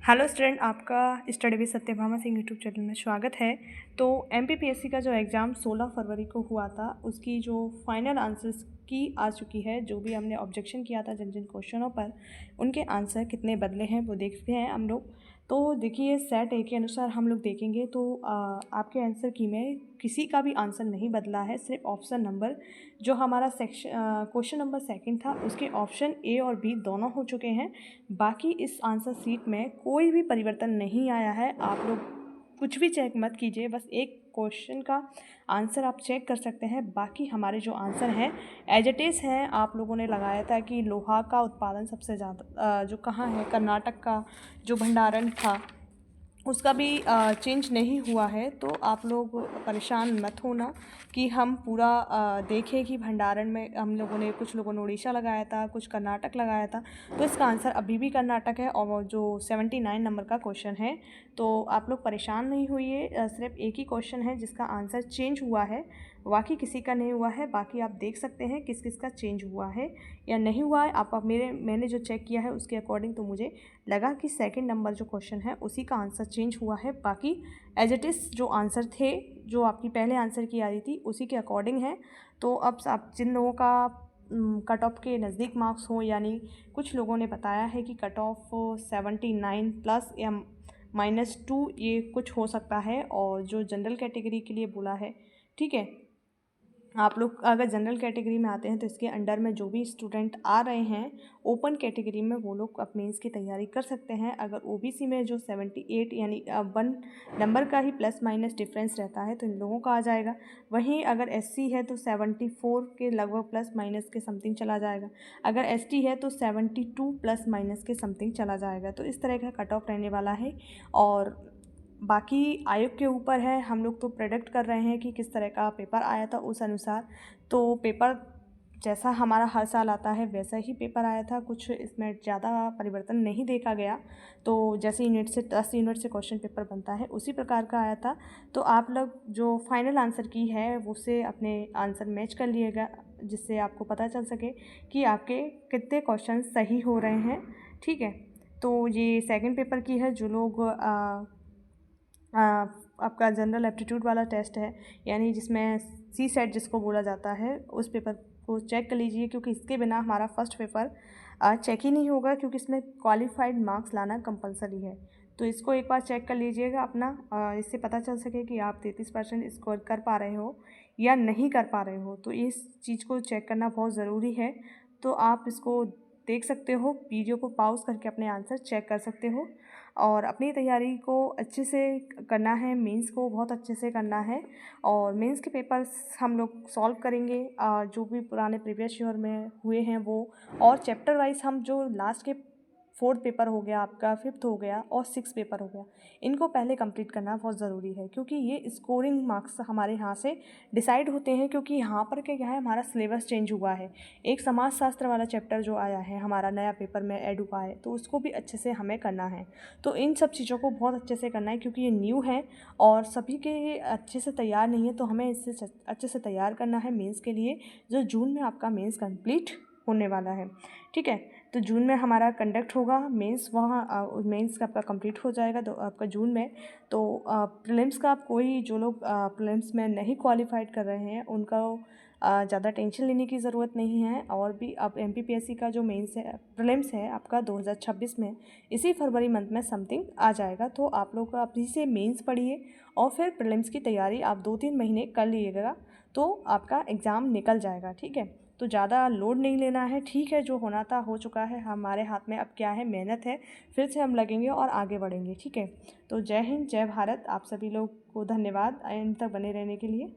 Hello student, आपका study with Satyabhama Singh YouTube channel में स्वागत है। तो एमपीपीएससी का जो एग्ज़ाम 16 फरवरी को हुआ था, उसकी जो फाइनल आंसर्स की आ चुकी है। जो भी हमने ऑब्जेक्शन किया था जिन जिन क्वेश्चनों पर, उनके आंसर कितने बदले हैं वो देखते हैं हम लोग। तो देखिए, सेट ए के अनुसार हम लोग देखेंगे तो आपके आंसर की में किसी का भी आंसर नहीं बदला है। सिर्फ ऑप्शन नंबर जो हमारा क्वेश्चन नंबर सेकंड था, उसके ऑप्शन ए और बी दोनों हो चुके हैं। बाकी इस आंसर शीट में कोई भी परिवर्तन नहीं आया है। आप लोग कुछ भी चेक मत कीजिए, बस एक क्वेश्चन का आंसर आप चेक कर सकते हैं। बाकी हमारे जो आंसर हैं एज इट इज़ हैं। आप लोगों ने लगाया था कि लोहा का उत्पादन सबसे ज़्यादा जो कहाँ है, कर्नाटक का जो भंडारण था उसका भी चेंज नहीं हुआ है। तो आप लोग परेशान मत होना कि हम पूरा देखें कि भंडारण में हम लोगों ने, कुछ लोगों ने उड़ीसा लगाया था, कुछ कर्नाटक लगाया था। तो इसका आंसर अभी भी कर्नाटक है और जो 79 नंबर का क्वेश्चन है। तो आप लोग परेशान नहीं होइए, सिर्फ एक ही क्वेश्चन है जिसका आंसर चेंज हुआ है, बाकी किसी का नहीं हुआ है। बाकी आप देख सकते हैं किस किस का चेंज हुआ है या नहीं हुआ है। आप मैंने जो चेक किया है उसके अकॉर्डिंग तो मुझे लगा कि सेकंड नंबर जो क्वेश्चन है उसी का आंसर चेंज हुआ है। बाकी एज इट इज़ जो आंसर थे, जो आपकी पहले आंसर की आ रही थी, उसी के अकॉर्डिंग है। तो अब आप जिन लोगों का कट ऑफ के नज़दीक मार्क्स हो, यानी कुछ लोगों ने बताया है कि कट ऑफ 79 प्लस या -2 ये कुछ हो सकता है, और जो जनरल कैटेगरी के लिए बोला है, ठीक है। आप लोग अगर जनरल कैटेगरी में आते हैं तो इसके अंडर में जो भी स्टूडेंट आ रहे हैं ओपन कैटेगरी में, वो लोग अब मेंस की तैयारी कर सकते हैं। अगर ओबीसी में जो 78 यानी 1 नंबर का ही प्लस माइनस डिफरेंस रहता है तो इन लोगों का आ जाएगा। वहीं अगर एससी है तो 74 के लगभग प्लस माइनस के समथिंग चला जाएगा। अगर एसटी है तो 72 प्लस माइनस के समथिंग चला जाएगा। तो इस तरह का कट ऑफ रहने वाला है, और बाकी आयोग के ऊपर है। हम लोग तो प्रेडिक्ट कर रहे हैं कि किस तरह का पेपर आया था उस अनुसार। तो पेपर जैसा हमारा हर साल आता है वैसा ही पेपर आया था, कुछ इसमें ज़्यादा परिवर्तन नहीं देखा गया। तो जैसे यूनिट से 10 यूनिट से क्वेश्चन पेपर बनता है उसी प्रकार का आया था। तो आप लोग जो फाइनल आंसर की है उससे अपने आंसर मैच कर लिएगा, जिससे आपको पता चल सके कि आपके कितने क्वेश्चन सही हो रहे हैं, ठीक है। तो ये सेकंड पेपर की है। जो लोग आपका जनरल एप्टीट्यूड वाला टेस्ट है, यानी जिसमें सी सेट जिसको बोला जाता है, उस पेपर को चेक कर लीजिए, क्योंकि इसके बिना हमारा फर्स्ट पेपर चेक ही नहीं होगा, क्योंकि इसमें क्वालिफाइड मार्क्स लाना कंपलसरी है। तो इसको एक बार चेक कर लीजिएगा अपना, इससे पता चल सके कि आप 33% स्कोर कर पा रहे हो या नहीं कर पा रहे हो। तो इस चीज़ को चेक करना बहुत ज़रूरी है। तो आप इसको देख सकते हो, वीडियो को पॉज करके अपने आंसर चेक कर सकते हो, और अपनी तैयारी को अच्छे से करना है। मेंस को बहुत अच्छे से करना है, और मेंस के पेपर्स हम लोग सॉल्व करेंगे जो भी पुराने प्रीवियस ईयर में हुए हैं वो, और चैप्टर वाइज हम जो लास्ट के 4th पेपर हो गया आपका, 5th हो गया और 6th पेपर हो गया, इनको पहले कंप्लीट करना बहुत ज़रूरी है, क्योंकि ये स्कोरिंग मार्क्स हमारे यहाँ से डिसाइड होते हैं। क्योंकि यहाँ पर क्या है, हमारा सिलेबस चेंज हुआ है। एक समाज शास्त्र वाला चैप्टर जो आया है हमारा नया पेपर में ऐड हुआ है, तो उसको भी अच्छे से हमें करना है। तो इन सब चीज़ों को बहुत अच्छे से करना है, क्योंकि ये न्यू है और सभी के ये अच्छे से तैयार नहीं है। तो हमें इससे अच्छे से तैयार करना है मेंस के लिए, जो जून में आपका मेंस कंप्लीट होने वाला है, ठीक है। तो जून में हमारा कंडक्ट होगा मेंस, वहाँ मेंस का आपका कंप्लीट हो जाएगा तो आपका जून में। तो प्रीलिम्स का आप कोई, जो लोग प्रीलिम्स में नहीं क्वालिफाइड कर रहे हैं उनका ज़्यादा टेंशन लेने की ज़रूरत नहीं है। और भी अब एमपीपीएससी का जो मेंस है, प्रीलिम्स है आपका 2026 में, इसी फरवरी मंथ में समथिंग आ जाएगा। तो आप लोग अभी से मेंस पढ़िए और फिर प्रीलिम्स की तैयारी आप 2-3 महीने कर लीजिएगा, तो आपका एग्ज़ाम निकल जाएगा, ठीक है। तो ज़्यादा लोड नहीं लेना है, ठीक है। जो होना था हो चुका है, हमारे हाथ में अब क्या है, मेहनत है। फिर से हम लगेंगे और आगे बढ़ेंगे, ठीक है। तो जय हिंद, जय भारत। आप सभी लोग को धन्यवाद एंड तक बने रहने के लिए।